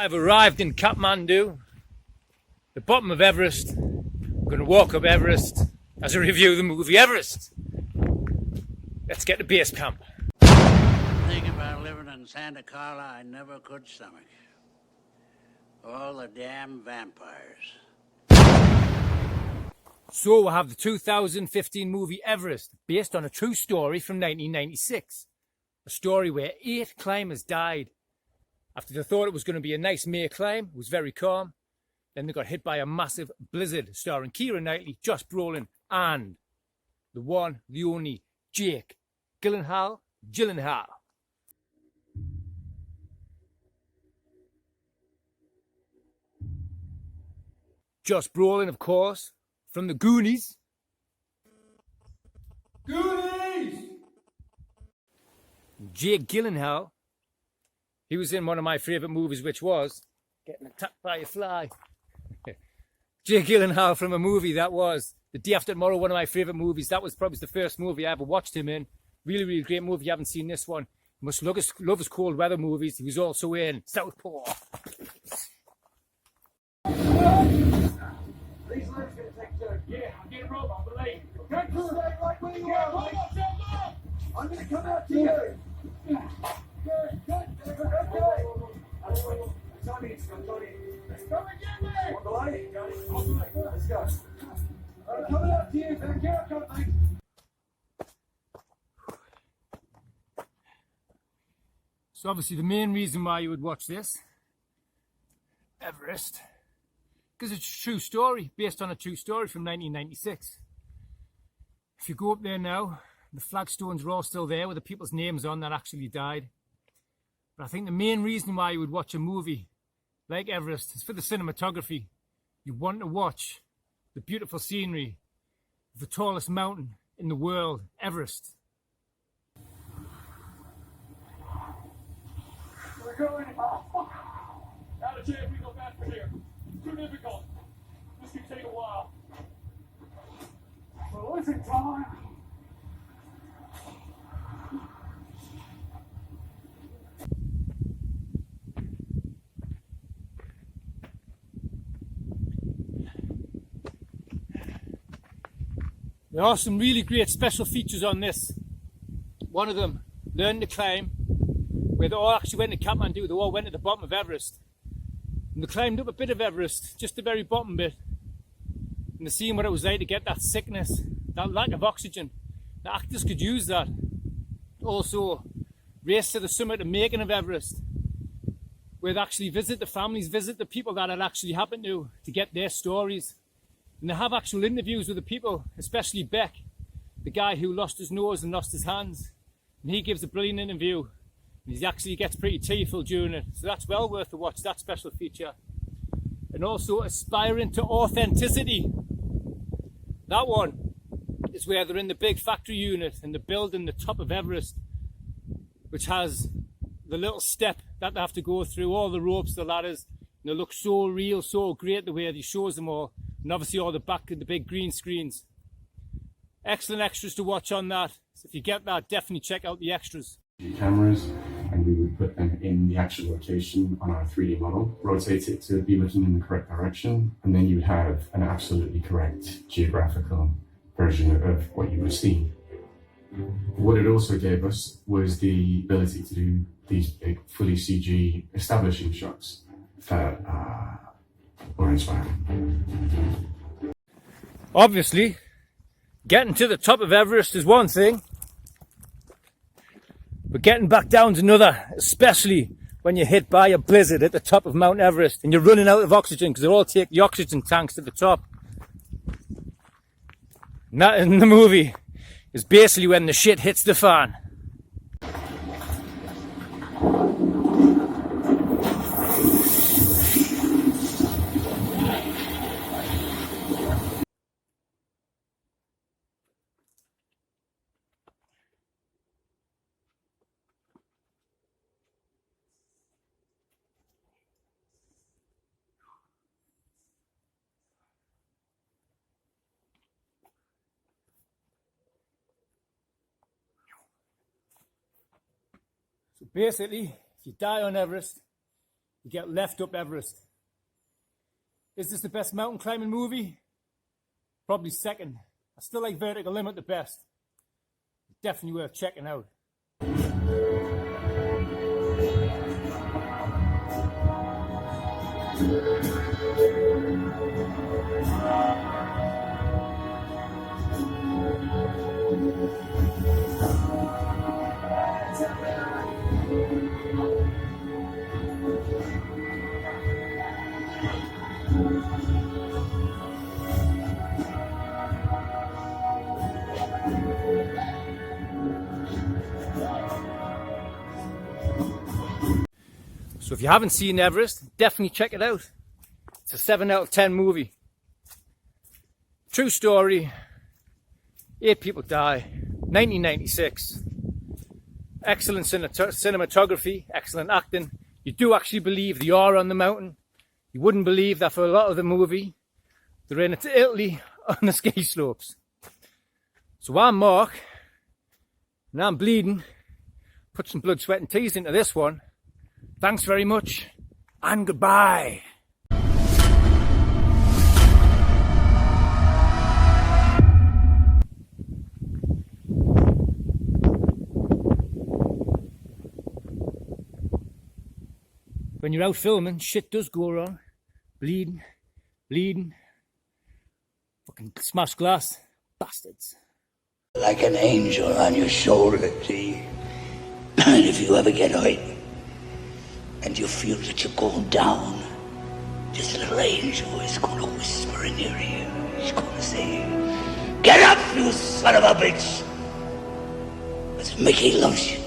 I've arrived in Kathmandu, the bottom of Everest. I'm going to walk up Everest as I review the movie Everest. Let's get to base camp. The thing about living in Santa Carla I never could stomach. All the damn vampires. So we have the 2015 movie Everest, based on a true story from 1996. A story where 8 climbers died after they thought it was going to be a nice May climb. It was very calm. Then they got hit by a massive blizzard, starring Keira Knightley, Brolin, and the one, the only, Jake Gyllenhaal. Josh Brolin, of course, from the Goonies. Jake Gyllenhaal. He was in one of my favourite movies, which was Getting Attacked by a Fly. Jake Gyllenhaal from a movie that was The Day After Tomorrow, one of my favourite movies. That was probably the first movie I ever watched him in. Really, really great movie. If you haven't seen this one, you must love his cold weather movies. He was also in Southpaw. These legs gonna take turn. Yeah, I'm getting robot, believe. Okay, cool. Stay right where you are, mate. I'm gonna come out to you. Good. Okay. Johnny, it's come, Johnny. Let's go again, mate. On the way, Johnny. On the way. Let's go. I'm coming out to you. Back here, come, mate. So obviously the main reason why you would watch this, Everest, because it's a true story, based on a true story from 1996. If you go up there now, the flagstones are all still there with the people's names on that actually died. But I think the main reason why you would watch a movie like Everest is for the cinematography. You want to watch the beautiful scenery of the tallest mountain in the world, Everest. We're going. Out of jail, we go back from here. Too difficult. This could take a while. Well, listen, Tom. There are some really great special features on this. One of them, Learn to Climb, where they all actually went to Kathmandu. They all went to the bottom of Everest. And they climbed up a bit of Everest, just the very bottom bit. And they seen what it was like to get that sickness, that lack of oxygen. The actors could use that. Also, race to the summit and making of Everest, where they actually visit the families, visit the people that it actually happened to get their stories. And they have actual interviews with the people, especially Beck, the guy who lost his nose and lost his hands. And he gives a brilliant interview. And he actually gets pretty tearful during it. So that's well worth a watch, that special feature. And also Aspiring to Authenticity. That one is where they're in the big factory unit and they're building the top of Everest, which has the little step that they have to go through, all the ropes, the ladders. And they look so real, so great the way he shows them all. And obviously all the back of the big green screens. Excellent extras to watch on that. So if you get that, definitely check out the extras. Cameras, and we would put them in the actual location on our 3D model, rotate it to be looking in the correct direction, and then you would have an absolutely correct geographical version of what you would see. What it also gave us was the ability to do these big, fully CG establishing shots that were inspiring. Obviously, getting to the top of Everest is one thing, but getting back down is another, especially when you're hit by a blizzard at the top of Mount Everest and you're running out of oxygen because they all take the oxygen tanks to the top. And that in the movie is basically when the shit hits the fan. So basically, if you die on Everest, you get left up Everest. Is this the best mountain climbing movie? Probably second. I still like Vertical Limit the best. Definitely worth checking out. So if you haven't seen Everest, definitely check it out. It's a 7 out of 10 movie. True story. 8 people die. 1996. Excellent cinematography, excellent acting. You do actually believe they are on the mountain. You wouldn't believe that for a lot of the movie. They're in Italy on the ski slopes. So I'm Mark, and I'm bleeding. Put some blood, sweat and tears into this one. Thanks very much, and goodbye. When you're out filming, shit does go wrong. Bleeding. Fucking smash glass. Bastards. Like an angel on your shoulder, see? And if you ever get hurt, and you feel that you're going down, this little angel is going to whisper in your ear. He's going to say, "Get up, you son of a bitch! Because Mickey loves you."